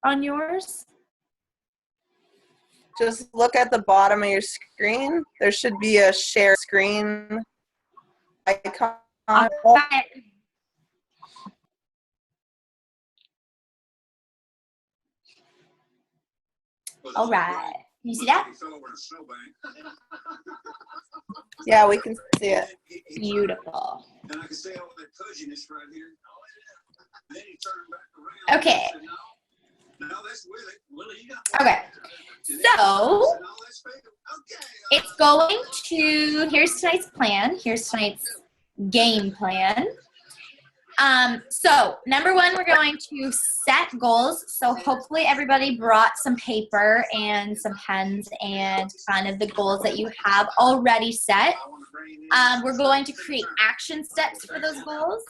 on yours? Just look at the bottom of your screen. There should be a share screen icon. All right. Can you see that? Yeah, we can see it. Beautiful. Okay. Okay. So it's going to, here's tonight's plan. Here's tonight's game plan. So number one, we're going to set goals. So hopefully everybody brought some paper and some pens and kind of the goals that you have already set. We're going to create action steps for those goals.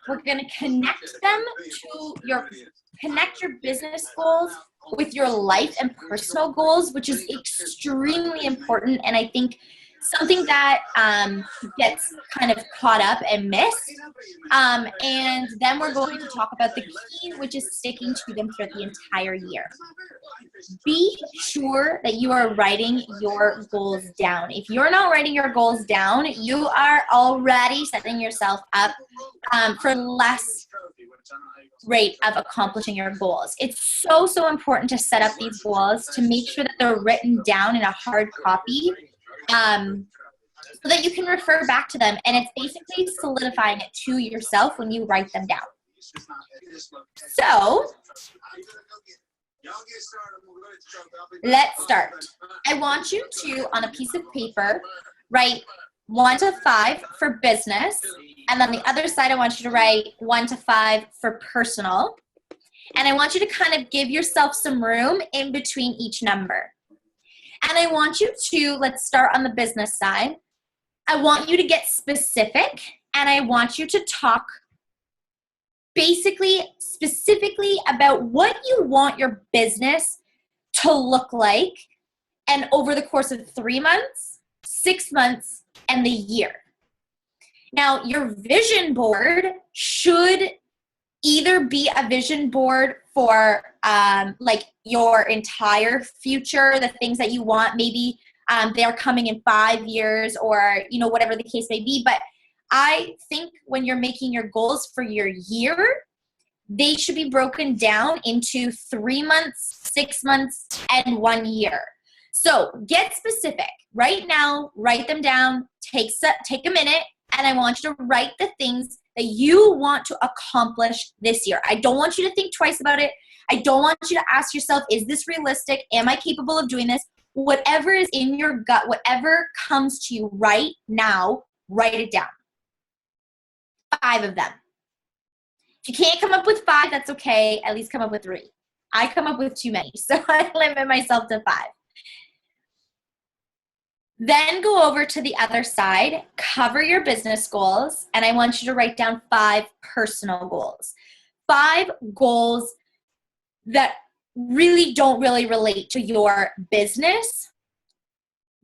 We're going to connect them to connect your business goals with your life and personal goals, which is extremely important. And I think something that gets kind of caught up and missed. And then we're going to talk about the key, which is sticking to them throughout the entire year. Be sure that you are writing your goals down. If you're not writing your goals down, you are already setting yourself up for less rate of accomplishing your goals. It's so, so important to set up these goals, to make sure that they're written down in a hard copy, so that you can refer back to them, and it's basically solidifying it to yourself when you write them down. So let's start. I want you to, on a piece of paper, write 1 to 5 for business, and then the other side I want you to write 1 to 5 for personal, and I want you to kind of give yourself some room in between each number. And I want you to, let's start on the business side. I want you to get specific, and I want you to talk specifically about what you want your business to look like, and over the course of 3 months, 6 months, and the year. Now, your vision board should either be a vision board for like your entire future, the things that you want, maybe they're coming in 5 years, or whatever the case may be. But I think when you're making your goals for your year, they should be broken down into 3 months, 6 months, and 1 year. So get specific. Right now, write them down, take a minute, and I want you to write the things that you want to accomplish this year. I don't want you to think twice about it. I don't want you to ask yourself, is this realistic? Am I capable of doing this? Whatever is in your gut, whatever comes to you right now, write it down. 5 of them. If you can't come up with 5, that's okay. At least come up with 3. I come up with too many, so I limit myself to 5. Then go over to the other side, cover your business goals, and I want you to write down 5 personal goals. 5 goals that really don't relate to your business,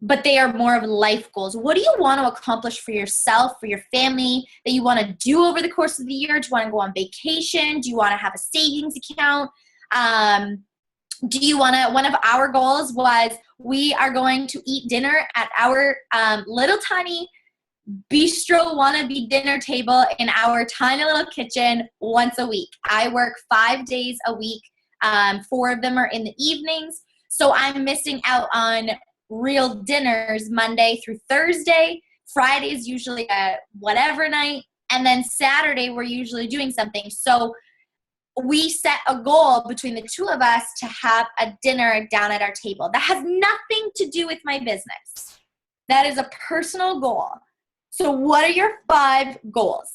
but they are more of life goals. What do you want to accomplish for yourself, for your family, that you want to do over the course of the year? Do you want to go on vacation? Do you want to have a savings account? Do you want to, one of our goals was we are going to eat dinner at our little tiny bistro wannabe dinner table in our tiny little kitchen once a week. I work 5 days a week. 4 of them are in the evenings. So I'm missing out on real dinners Monday through Thursday. Friday is usually a whatever night. And then Saturday, we're usually doing something. So we set a goal between the 2 of us to have a dinner down at our table. That has nothing to do with my business. That is a personal goal. So what are your 5 goals?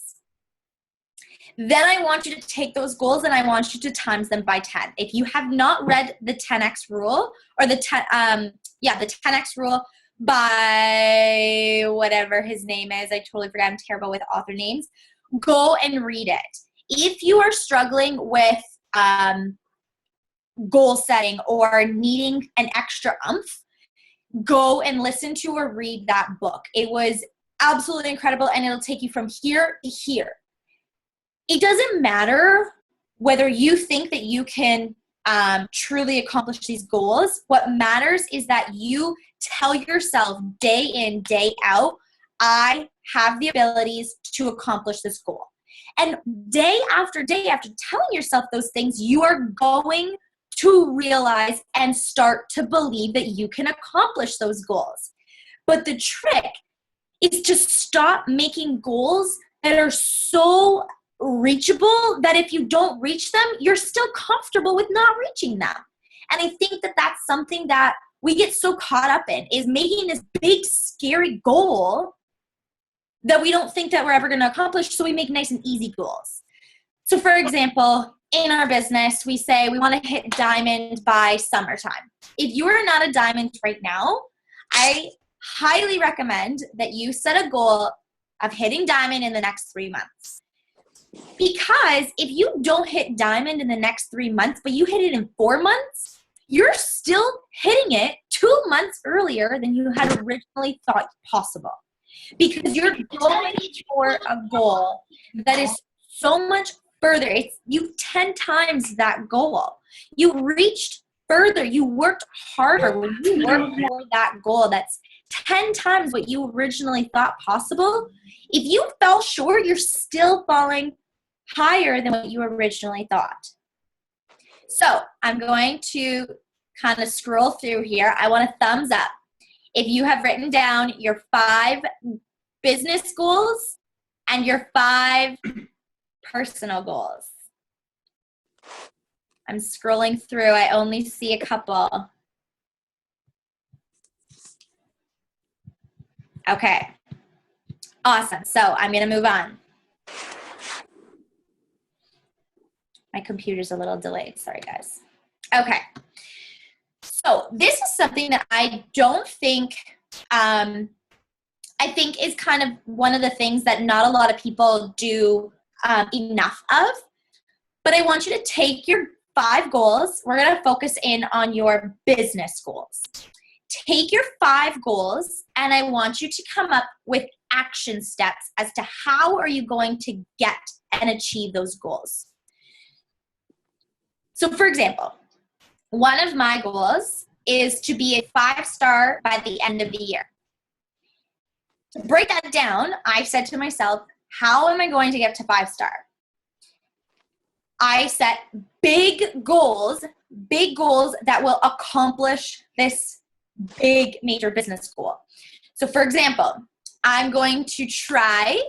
Then I want you to take those goals and I want you to times them by 10. If you have not read the 10X rule, or the 10X rule by whatever his name is, I totally forgot, I'm terrible with author names, go and read it. If you are struggling with goal setting or needing an extra oomph, go and listen to or read that book. It was absolutely incredible, and it'll take you from here to here. It doesn't matter whether you think that you can truly accomplish these goals. What matters is that you tell yourself day in, day out, I have the abilities to accomplish this goal. And day after telling yourself those things, you are going to realize and start to believe that you can accomplish those goals. But the trick is to stop making goals that are so reachable that if you don't reach them, you're still comfortable with not reaching them. And I think that that's something that we get so caught up in, is making this big, scary goal that we don't think that we're ever going to accomplish, so we make nice and easy goals. So for example, in our business, we say we want to hit diamond by summertime. If you are not a diamond right now, I highly recommend that you set a goal of hitting diamond in the next 3 months. Because if you don't hit diamond in the next 3 months, but you hit it in 4 months, you're still hitting it 2 months earlier than you had originally thought possible. Because you're going for a goal that is so much further. It's you 10 times that goal. You reached further. You worked harder. When you work for that goal that's 10 times what you originally thought possible, if you fell short, you're still falling higher than what you originally thought. So I'm going to kind of scroll through here. I want a thumbs up if you have written down your 5 business goals and your 5 personal goals. I'm scrolling through. I only see a couple. Okay. Awesome. So I'm going to move on. My computer's a little delayed. Sorry, guys. Okay. So this is something that I don't think, I think is kind of one of the things that not a lot of people do enough of. But I want you to take your 5 goals. We're going to focus in on your business goals. Take your 5 goals, and I want you to come up with action steps as to how are you going to get and achieve those goals. So for example, one of my goals is to be a 5-star by the end of the year. To break that down, I said to myself, how am I going to get to 5-star? I set big goals that will accomplish this big major business goal. So for example, I'm going to try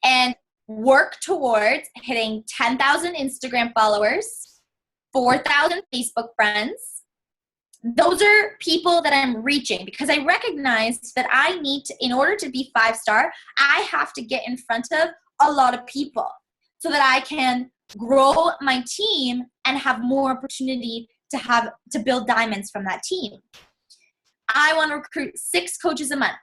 and work towards hitting 10,000 Instagram followers, 4,000 Facebook friends. Those are people that I'm reaching because I recognize that I need to, in order to be 5-star, I have to get in front of a lot of people so that I can grow my team and have more opportunity to build diamonds from that team. I want to recruit 6 coaches a month.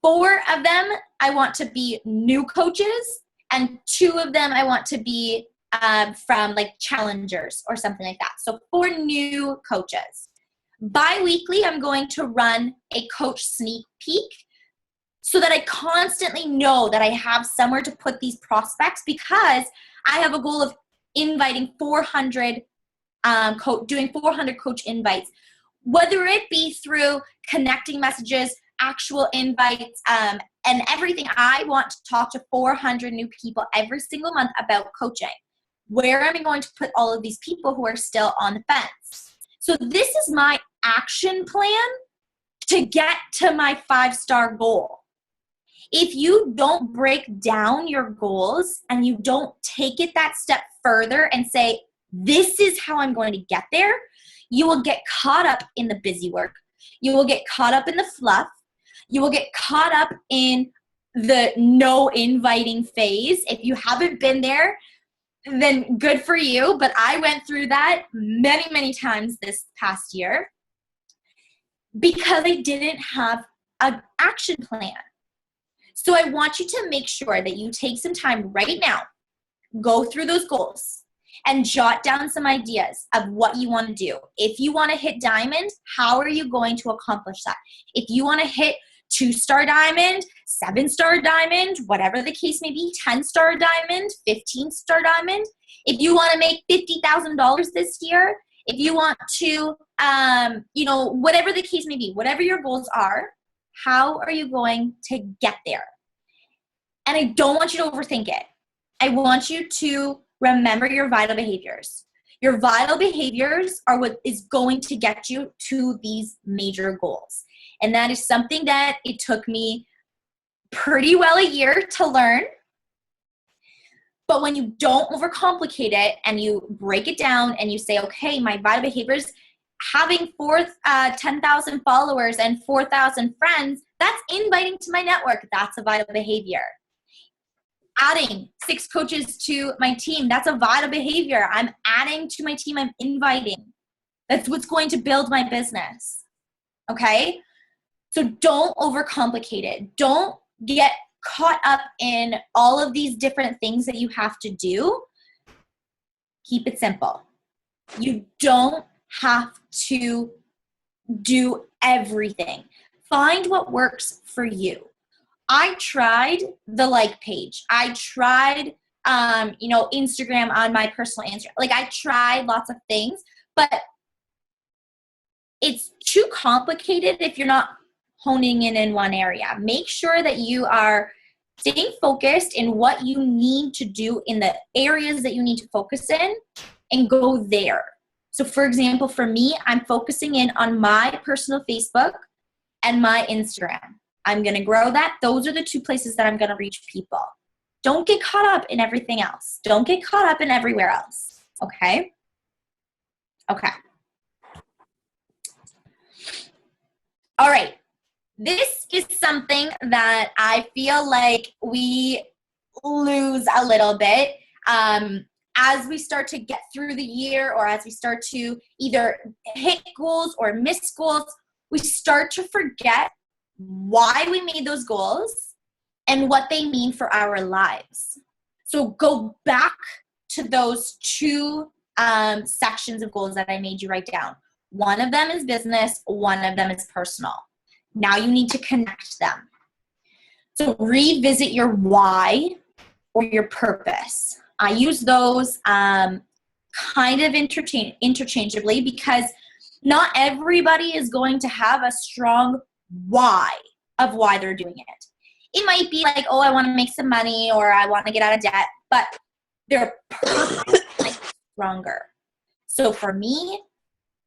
4 of them I want to be new coaches, and 2 of them I want to be from like challengers or something like that. So 4 new coaches. Bi-weekly, I'm going to run a coach sneak peek so that I constantly know that I have somewhere to put these prospects, because I have a goal of inviting 400, doing 400 coach invites, whether it be through connecting messages, actual invites, and everything. I want to talk to 400 new people every single month about coaching. Where am I going to put all of these people who are still on the fence? So this is my action plan to get to my 5-star goal. If you don't break down your goals and you don't take it that step further and say, this is how I'm going to get there, you will get caught up in the busy work. You will get caught up in the fluff. You will get caught up in the no inviting phase. If you haven't been there, then good for you. But I went through that many, many times this past year because I didn't have an action plan. So I want you to make sure that you take some time right now, go through those goals, and jot down some ideas of what you want to do. If you want to hit diamond, how are you going to accomplish that? If you want to hit 2-star diamond, 7-star diamond, whatever the case may be, 10-star diamond, 15-star diamond. If you want to make $50,000 this year, if you want to, whatever the case may be, whatever your goals are, how are you going to get there? And I don't want you to overthink it. I want you to remember your vital behaviors. Your vital behaviors are what is going to get you to these major goals. And that is something that it took me pretty well a year to learn. But when you don't overcomplicate it and you break it down and you say, okay, my vital behaviors, having 10,000 followers and 4,000 friends, that's inviting to my network. That's a vital behavior. Adding 6 coaches to my team, that's a vital behavior. I'm adding to my team, I'm inviting. That's what's going to build my business. Okay? So don't overcomplicate it. Don't get caught up in all of these different things that you have to do. Keep it simple. You don't have to do everything. Find what works for you. I tried the like page. I tried, Instagram on my personal Instagram. Like I tried lots of things, but it's too complicated if you're not honing in one area. Make sure that you are staying focused in what you need to do in the areas that you need to focus in and go there. So for example, for me, I'm focusing in on my personal Facebook and my Instagram. I'm going to grow that. Those are the 2 places that I'm going to reach people. Don't get caught up in everything else. Don't get caught up in everywhere else. Okay? Okay. All right. This is something that I feel like we lose a little bit as we start to get through the year, or as we start to either hit goals or miss goals. We start to forget why we made those goals and what they mean for our lives. So go back to those 2 sections of goals that I made you write down. One of them is business, one of them is personal. Now you need to connect them. So revisit your why or your purpose. I use those kind of interchangeably because not everybody is going to have a strong why of why they're doing it. It might be like, oh, I want to make some money or I want to get out of debt, but their purpose is stronger. So for me,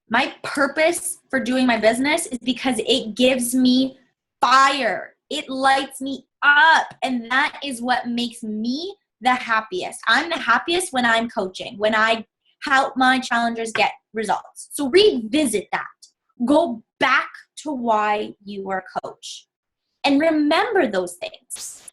my purpose for doing my business is because it gives me fire. It lights me up. And that is what makes me the happiest. I'm the happiest when I'm coaching, when I help my challengers get results. So revisit that. Go back to why you are a coach. And remember those things.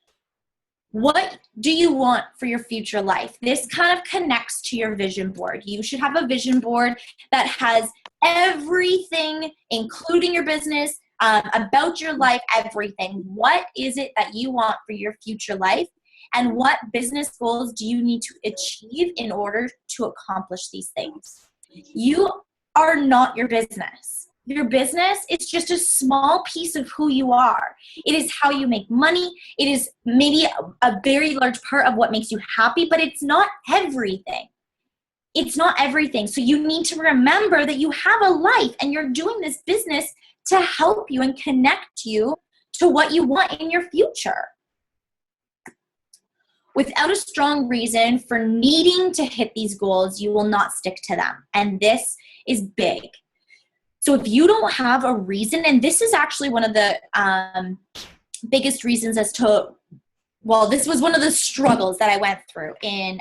What do you want for your future life? This kind of connects to your vision board. You should have a vision board that has everything, including your business, about your life, everything. What is it that you want for your future life? And what business goals do you need to achieve in order to accomplish these things? You are not your business. Your business is just a small piece of who you are. It is how you make money. It is maybe a very large part of what makes you happy, but it's not everything. It's not everything. So you need to remember that you have a life and you're doing this business to help you and connect you to what you want in your future. Without a strong reason for needing to hit these goals, you will not stick to them. And this is big. So if you don't have a reason, and this is actually one of the biggest reasons as to, well, this was one of the struggles that I went through in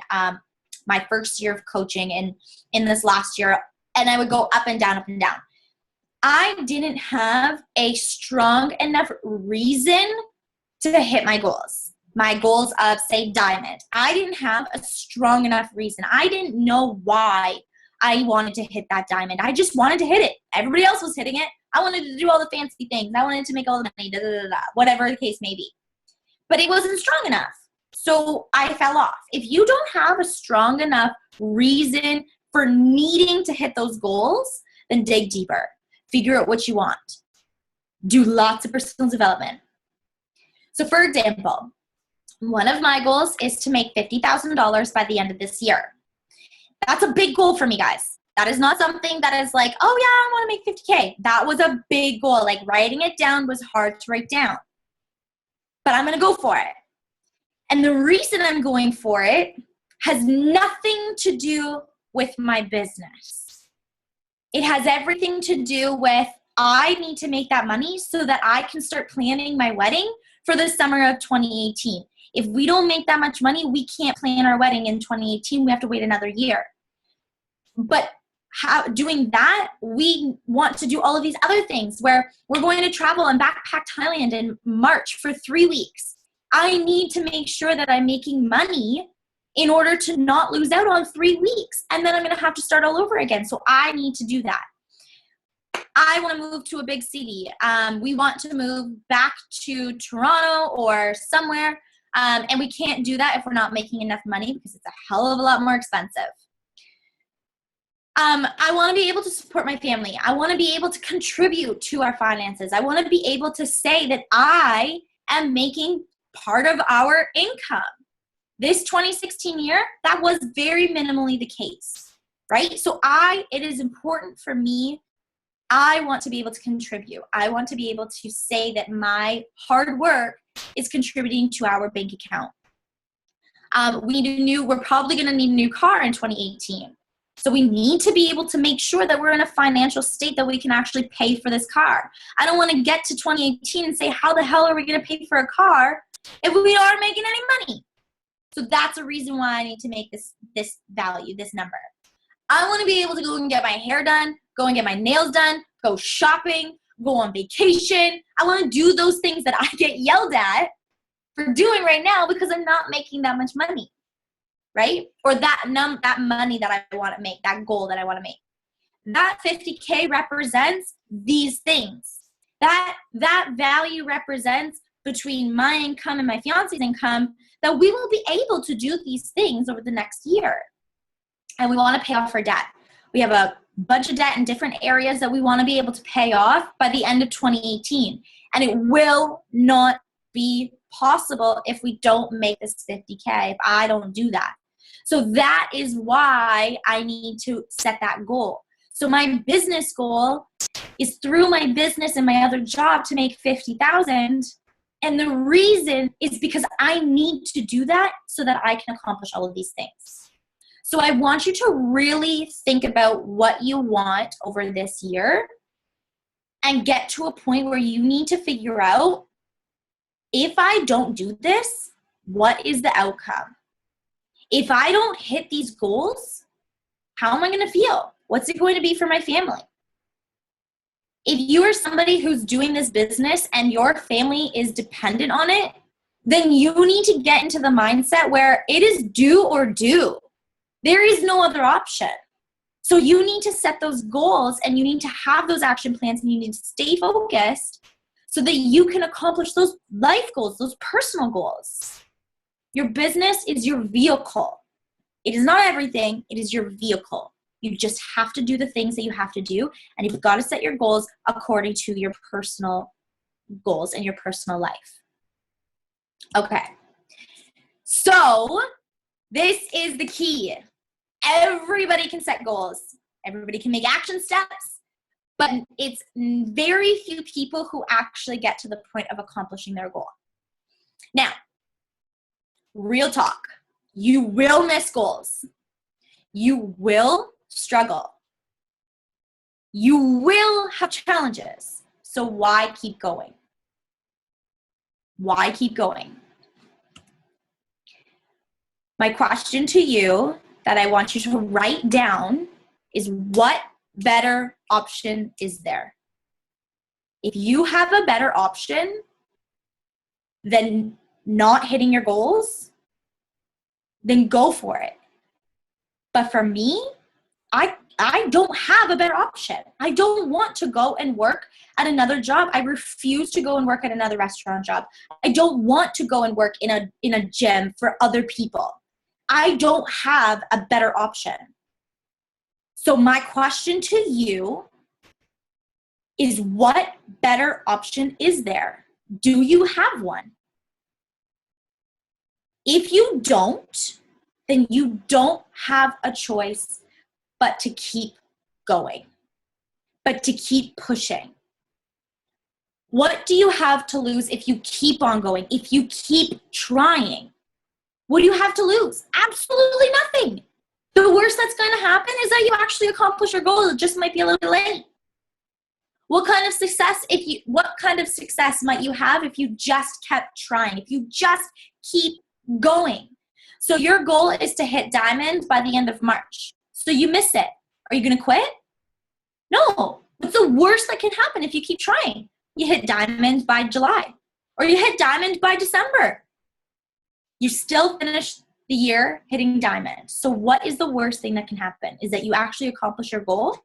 my first year of coaching and in this last year, and I would go up and down, up and down. I didn't have a strong enough reason to hit my goals of, say, diamond. I didn't have a strong enough reason. I didn't know why I wanted to hit that diamond. I just wanted to hit it. Everybody else was hitting it. I wanted to do all the fancy things. I wanted to make all the money, whatever the case may be. But it wasn't strong enough. So I fell off. If you don't have a strong enough reason for needing to hit those goals, then dig deeper. Figure out what you want. Do lots of personal development. So for example, one of my goals is to make $50,000 by the end of this year. That's a big goal for me, guys. That is not something that is like, oh yeah, I want to make 50K. That was a big goal. Like writing it down was hard to write down. But I'm going to go for it. And the reason I'm going for it has nothing to do with my business. It has everything to do with I need to make that money so that I can start planning my wedding for the summer of 2018. If we don't make that much money, we can't plan our wedding in 2018. We have to wait another year. But doing that, we want to do all of these other things where we're going to travel and backpack Thailand in March for 3 weeks. I need to make sure that I'm making money in order to not lose out on 3 weeks. And then I'm going to have to start all over again. So I need to do that. I want to move to a big city. We want to move back to Toronto or somewhere. And we can't do that if we're not making enough money because it's a hell of a lot more expensive. I want to be able to support my family. I want to be able to contribute to our finances. I want to be able to say that I am making part of our income. This 2016 year, that was very minimally the case, right? So it is important for me. I want to be able to contribute. I want to be able to say that my hard work is contributing to our bank account. We're probably going to need a new car in 2018. So we need to be able to make sure that we're in a financial state that we can actually pay for this car. I don't want to get to 2018 and say, how the hell are we going to pay for a car if we aren't making any money? So that's a reason why I need to make this value, this number. I want to be able to go and get my hair done, go and get my nails done, go shopping, go on vacation. I want to do those things that I get yelled at for doing right now because I'm not making that much money. Right? Or that money that I want to make, that goal that I want to make. That 50K represents these things. That value represents between my income and my fiance's income that we will be able to do these things over the next year. And we want to pay off our debt. We have a bunch of debt in different areas that we want to be able to pay off by the end of 2018. And it will not be possible if we don't make this 50K, if I don't do that. So that is why I need to set that goal. So my business goal is through my business and my other job to make $50,000. And the reason is because I need to do that so that I can accomplish all of these things. So I want you to really think about what you want over this year and get to a point where you need to figure out, if I don't do this, what is the outcome? If I don't hit these goals, how am I going to feel? What's it going to be for my family? If you are somebody who's doing this business and your family is dependent on it, then you need to get into the mindset where it is do or do. There is no other option. So you need to set those goals and you need to have those action plans and you need to stay focused so that you can accomplish those life goals, those personal goals. Your business is your vehicle. It is not everything. It is your vehicle. You just have to do the things that you have to do. And you've got to set your goals according to your personal goals and your personal life. Okay. So this is the key. Everybody can set goals. Everybody can make action steps. But it's very few people who actually get to the point of accomplishing their goal. Now, real talk. You will miss goals. You will struggle. You will have challenges. So why keep going? Why keep going? My question to you that I want you to write down is, what better option is there? If you have a better option than not hitting your goals, then go for it. But for me, I don't have a better option. I don't want to go and work at another job. I refuse to go and work at another restaurant job. I don't want to go and work in a gym for other people. I don't have a better option. So my question to you is, what better option is there? Do you have one? If you don't, then you don't have a choice but to keep going, but to keep pushing. What do you have to lose if you keep on going, if you keep trying? What do you have to lose? Absolutely nothing. The worst that's going to happen is that you actually accomplish your goal. It just might be a little late. What kind of success might you have if you just kept trying, if you just keep going? So your goal is to hit diamond by the end of March. So you miss it. Are you going to quit? No. What's the worst that can happen if you keep trying? You hit diamond by July, or you hit diamond by December. You still finish the year hitting diamond. So what is the worst thing that can happen? Is that you actually accomplish your goal?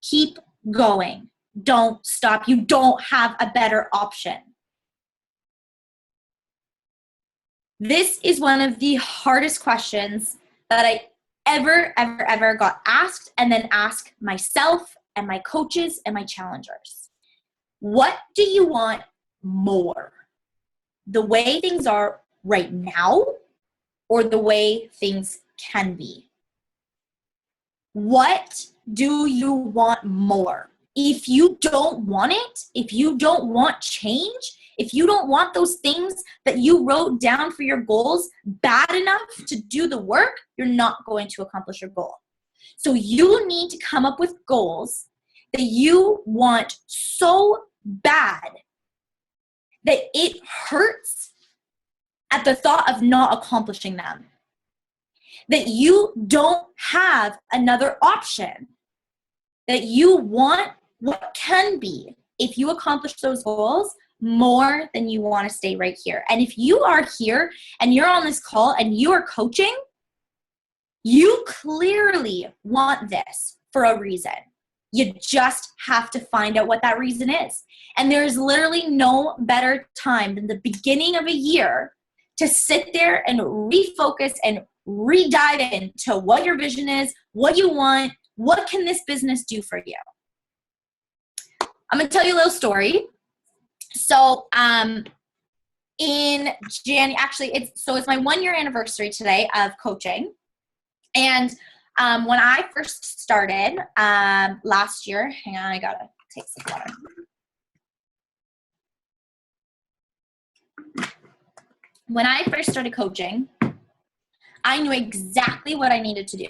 Keep going. Don't stop. You don't have a better option. This is one of the hardest questions that I ever got asked, and then ask myself and my coaches and my challengers. What do you want more? The way things are right now, or the way things can be? What do you want more? If you don't want it, if you don't want change, if you don't want those things that you wrote down for your goals bad enough to do the work, you're not going to accomplish your goal. So you need to come up with goals that you want so bad that it hurts at the thought of not accomplishing them. That you don't have another option. That you want what can be, if you accomplish those goals, more than you want to stay right here. And if you are here and you're on this call and you are coaching, you clearly want this for a reason. You just have to find out what that reason is. And there's literally no better time than the beginning of a year to sit there and refocus and re-dive into what your vision is, what you want, what can this business do for you. I'm going to tell you a little story. So in January, actually, it's my 1 year anniversary today of coaching. And when I first started last year, hang on, I got to take some water. When I first started coaching, I knew exactly what I needed to do.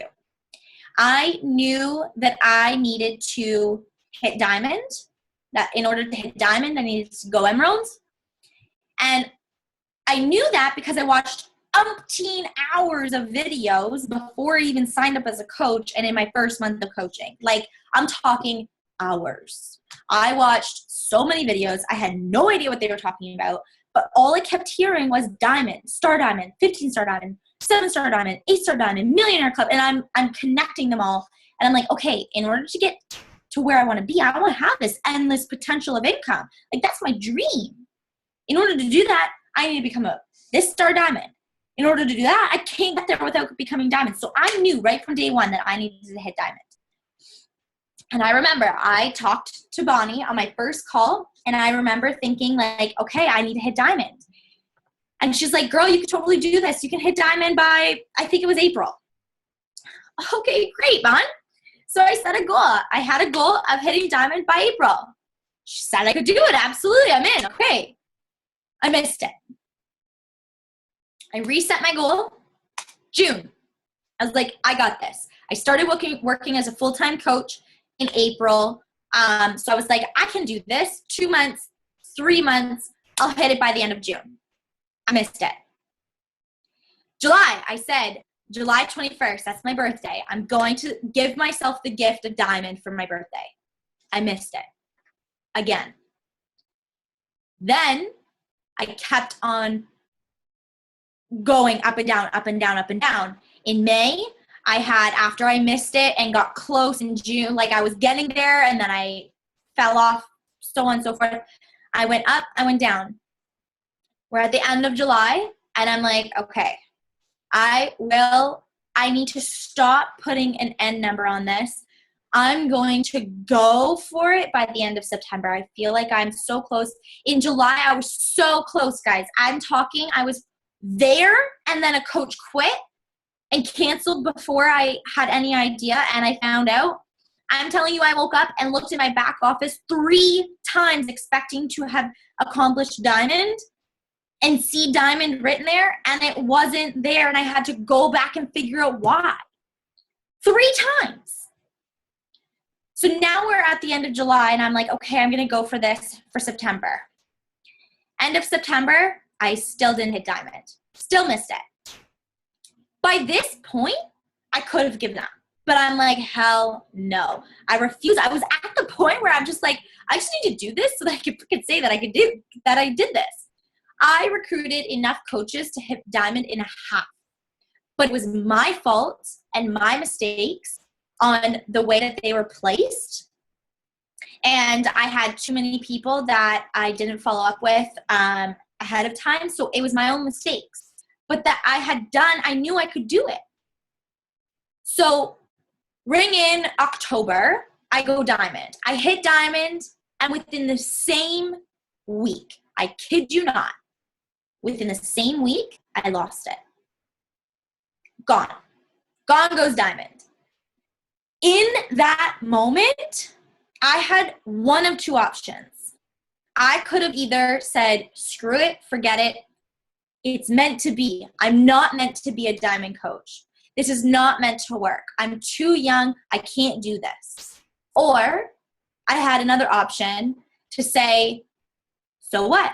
I knew that I needed to hit diamond. That in order to hit diamond, I needed to go emeralds. And I knew that because I watched umpteen hours of videos before I even signed up as a coach and in my first month of coaching. Like, I'm talking hours. I watched so many videos. I had no idea what they were talking about, but all I kept hearing was diamond, star diamond, 15-star diamond, 7-star diamond, 8-star diamond, millionaire club. And I'm connecting them all. And I'm like, okay, in order to get to where I want to be, I want to have this endless potential of income. Like, that's my dream. In order to do that, I need to become this star diamond. In order to do that, I can't get there without becoming diamond. So I knew right from day one that I needed to hit diamond. And I remember I talked to Bonnie on my first call, and I remember thinking like, okay, I need to hit diamond. And she's like, girl, you can totally do this. You can hit diamond by, I think it was April. Okay, great, Bon. So I set a goal. I had a goal of hitting diamond by April. She said I could do it. Absolutely, I'm in. Okay. I missed it. I reset my goal. June. I was like, I got this. I started working as a full-time coach in April. So I was like, I can do this. 2 months, 3 months. I'll hit it by the end of June. I missed it. July, I said, July 21st, that's my birthday. I'm going to give myself the gift of diamond for my birthday. I missed it. Again. Then I kept on going up and down, up and down, up and down. In May, I had, after I missed it and got close in June, like I was getting there and then I fell off, so on and so forth. I went up, I went down. We're at the end of July, and I'm like, okay, I need to stop putting an end number on this. I'm going to go for it by the end of September. I feel like I'm so close. In July, I was so close, guys. I'm talking, I was there, and then a coach quit and canceled before I had any idea, and I found out. I'm telling you, I woke up and looked in my back office 3 times expecting to have accomplished diamond and see diamond written there, and it wasn't there, and I had to go back and figure out why. 3 times. So now we're at the end of July, and I'm like, okay, I'm going to go for this for September. End of September, I still didn't hit diamond. Still missed it. By this point, I could have given up. But I'm like, hell no. I refuse. I was at the point where I'm just like, I just need to do this so that I can say that I did this. I recruited enough coaches to hit diamond in a half. But it was my fault and my mistakes on the way that they were placed. And I had too many people that I didn't follow up with ahead of time. So it was my own mistakes. But that I had done, I knew I could do it. So ring in October, I go diamond. I hit diamond, and within the same week, I kid you not, within the same week, I lost it. Gone. Gone goes diamond. In that moment, I had one of 2 options. I could have either said, screw it, forget it. It's meant to be. I'm not meant to be a diamond coach. This is not meant to work. I'm too young. I can't do this. Or I had another option to say, so what?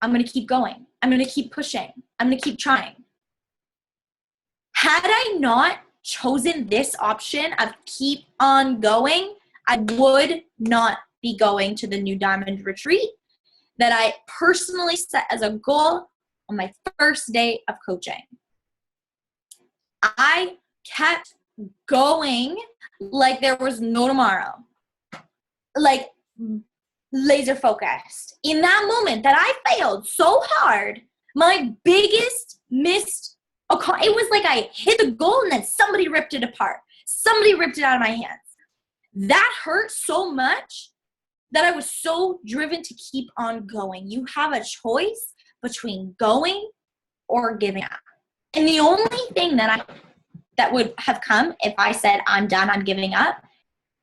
I'm going to keep going. I'm going to keep pushing. I'm going to keep trying. Had I not chosen this option of keep on going, I would not be going to the new diamond retreat that I personally set as a goal on my first day of coaching. I kept going like there was no tomorrow, like laser focused. In that moment that I failed so hard, my biggest missed, it was like I hit the goal and then somebody ripped it apart. Somebody ripped it out of my hands. That hurt so much that I was so driven to keep on going. You have a choice between going or giving up. And the only thing that would have come if I said, I'm done, I'm giving up,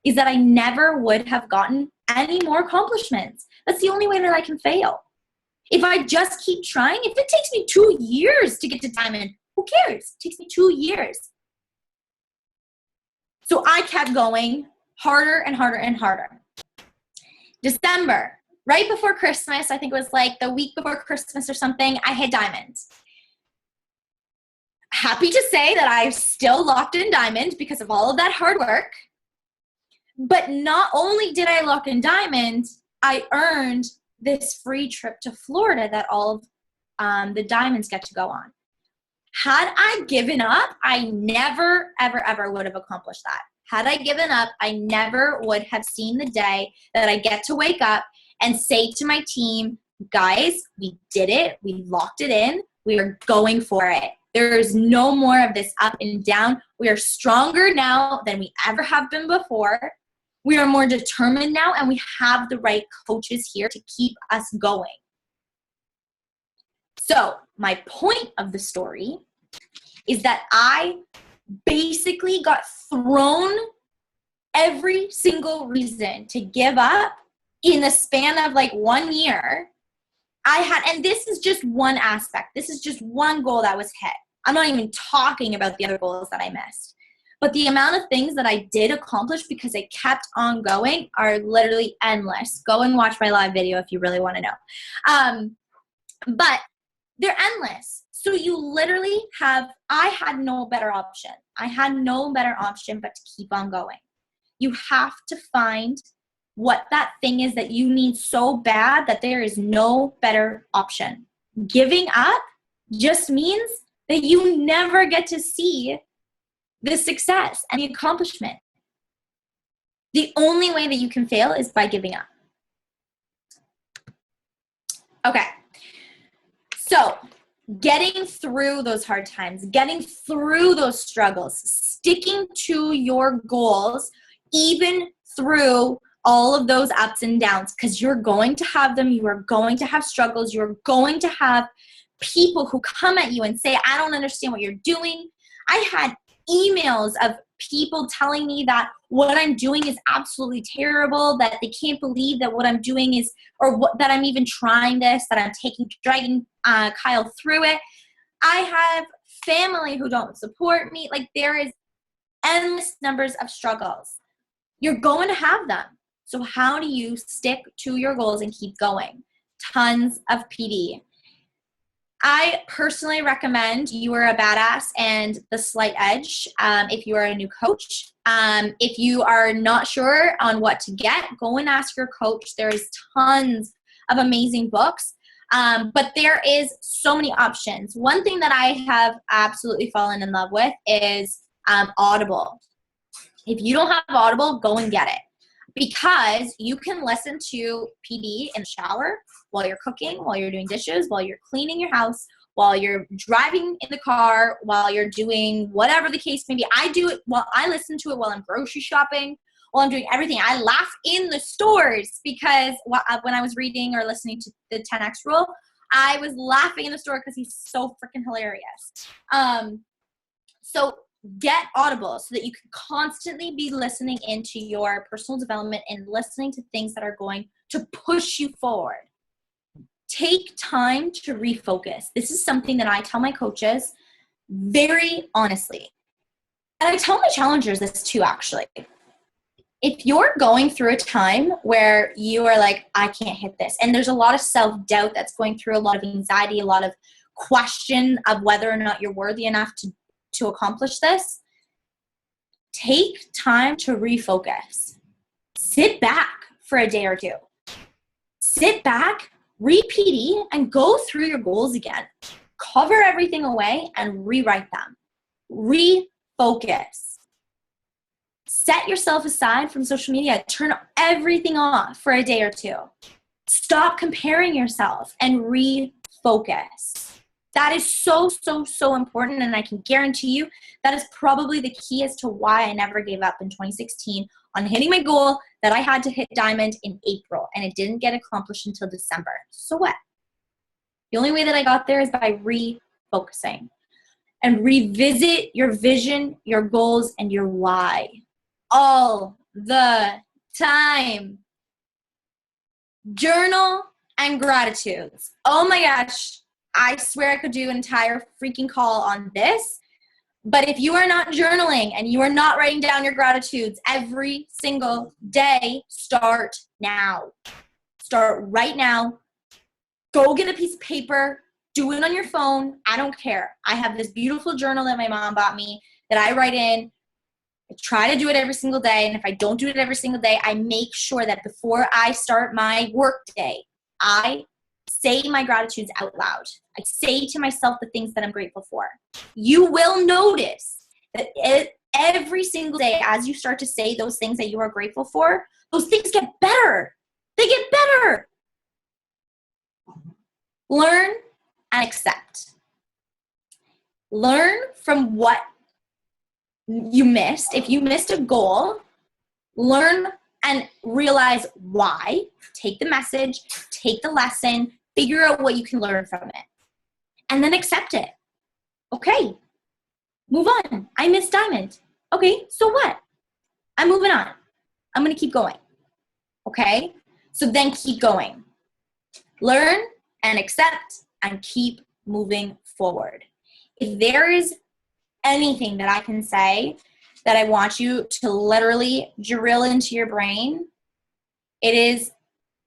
is that I never would have gotten any more accomplishments. That's the only way that I can fail. If I just keep trying, if it takes me 2 years to get to diamond, who cares? It takes me 2 years. So I kept going harder and harder and harder. December, right before Christmas, I think it was like the week before Christmas or something, I hit diamond. Happy to say that I've still locked in diamond because of all of that hard work. But not only did I lock in diamond, I earned this free trip to Florida that all of the diamonds get to go on. Had I given up, I never, ever, ever would have accomplished that. Had I given up, I never would have seen the day that I get to wake up and say to my team, guys, we did it. We locked it in. We are going for it. There is no more of this up and down. We are stronger now than we ever have been before. We are more determined now, and we have the right coaches here to keep us going. So my point of the story is that I basically got thrown every single reason to give up in the span of like 1 year. And this is just one aspect. This is just one goal that was hit. I'm not even talking about the other goals that I missed. But the amount of things that I did accomplish because I kept on going are literally endless. Go and watch my live video if you really want to know. But they're endless. So you literally I had no better option. I had no better option but to keep on going. You have to find what that thing is that you need so bad that there is no better option. Giving up just means that you never get to see the success and the accomplishment. The only way that you can fail is by giving up. Okay. So getting through those hard times, getting through those struggles, sticking to your goals, even through all of those ups and downs, because you're going to have them. You are going to have struggles. You're going to have people who come at you and say, I don't understand what you're doing. I had emails of people telling me that what I'm doing is absolutely terrible, that they can't believe that what I'm doing is, or that I'm even trying this, that I'm dragging Kyle through it. I have family who don't support me. Like, there is endless numbers of struggles. You're going to have them. So how do you stick to your goals and keep going? Tons of PD. I personally recommend You Are a Badass and The Slight Edge if you are a new coach. If you are not sure on what to get, go and ask your coach. There is tons of amazing books, but there is so many options. One thing that I have absolutely fallen in love with is Audible. If you don't have Audible, go and get it, because you can listen to PD in the shower, while you're cooking, while you're doing dishes, while you're cleaning your house, while you're driving in the car, while you're doing whatever the case may be. I do it while I listen to it while I'm grocery shopping, while I'm doing everything. I laugh in the stores because when I was reading or listening to the 10X rule, I was laughing in the store because he's so freaking hilarious. So get Audible so that you can constantly be listening into your personal development and listening to things that are going to push you forward. Take time to refocus. This is something that I tell my coaches very honestly. And I tell my challengers this too, actually. If you're going through a time where you are like, I can't hit this, and there's a lot of self-doubt that's going through, a lot of anxiety, a lot of question of whether or not you're worthy enough to accomplish this, take time to refocus. Sit back for a day or two. Sit back, read PD, and go through your goals again. Cover everything away and rewrite them. Refocus. Set yourself aside from social media. Turn everything off for a day or two. Stop comparing yourself and refocus. That is so, so, so important, and I can guarantee you that is probably the key as to why I never gave up in 2016 on hitting my goal that I had to hit diamond in April, and it didn't get accomplished until December. So what? The only way that I got there is by refocusing. And revisit your vision, your goals, and your why all the time. Journal and gratitudes. Oh my gosh. I swear I could do an entire freaking call on this. But if you are not journaling and you are not writing down your gratitudes every single day, start now. Start right now. Go get a piece of paper. Do it on your phone. I don't care. I have this beautiful journal that my mom bought me that I write in. I try to do it every single day. And if I don't do it every single day, I make sure that before I start my work day, I say my gratitudes out loud. I say to myself the things that I'm grateful for. You will notice that every single day as you start to say those things that you are grateful for, those things get better. They get better. Learn and accept. Learn from what you missed. If you missed a goal, learn and realize why. Take the message, take the lesson, figure out what you can learn from it, and then accept it. Okay, move on. I missed diamond. Okay, so what? I'm moving on. I'm going to keep going. Okay, so then keep going. Learn and accept and keep moving forward. If there is anything that I can say that I want you to literally drill into your brain, it is,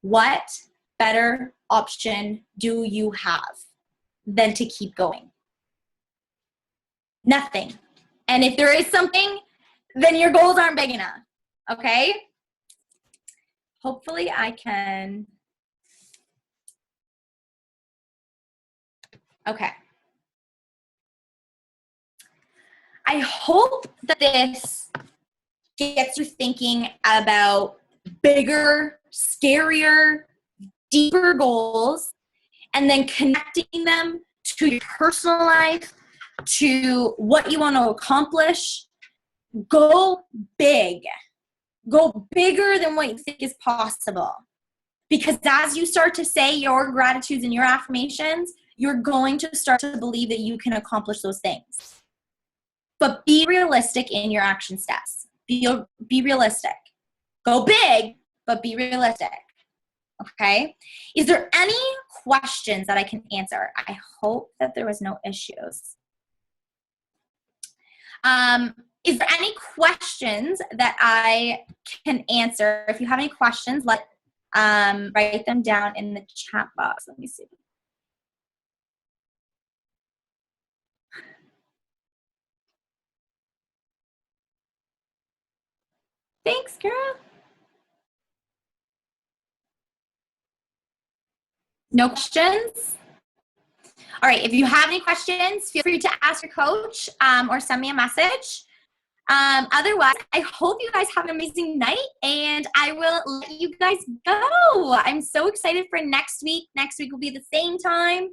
what better option do you have than to keep going? Nothing. And if there is something, then your goals aren't big enough. Okay? Hopefully I can. Okay. I hope that this gets you thinking about bigger, scarier, deeper goals, and then connecting them to your personal life, to what you want to accomplish. Go big. Go bigger than what you think is possible. Because as you start to say your gratitudes and your affirmations, you're going to start to believe that you can accomplish those things. But be realistic in your action steps. Be realistic. Go big, but be realistic. Okay? Is there any questions that I can answer? I hope that there was no issues. Is there any questions that I can answer? If you have any questions, write them down in the chat box. Let me see. Thanks, girl. No questions? All right, if you have any questions, feel free to ask your coach or send me a message. Otherwise, I hope you guys have an amazing night, and I will let you guys go. I'm so excited for next week. Next week will be the same time.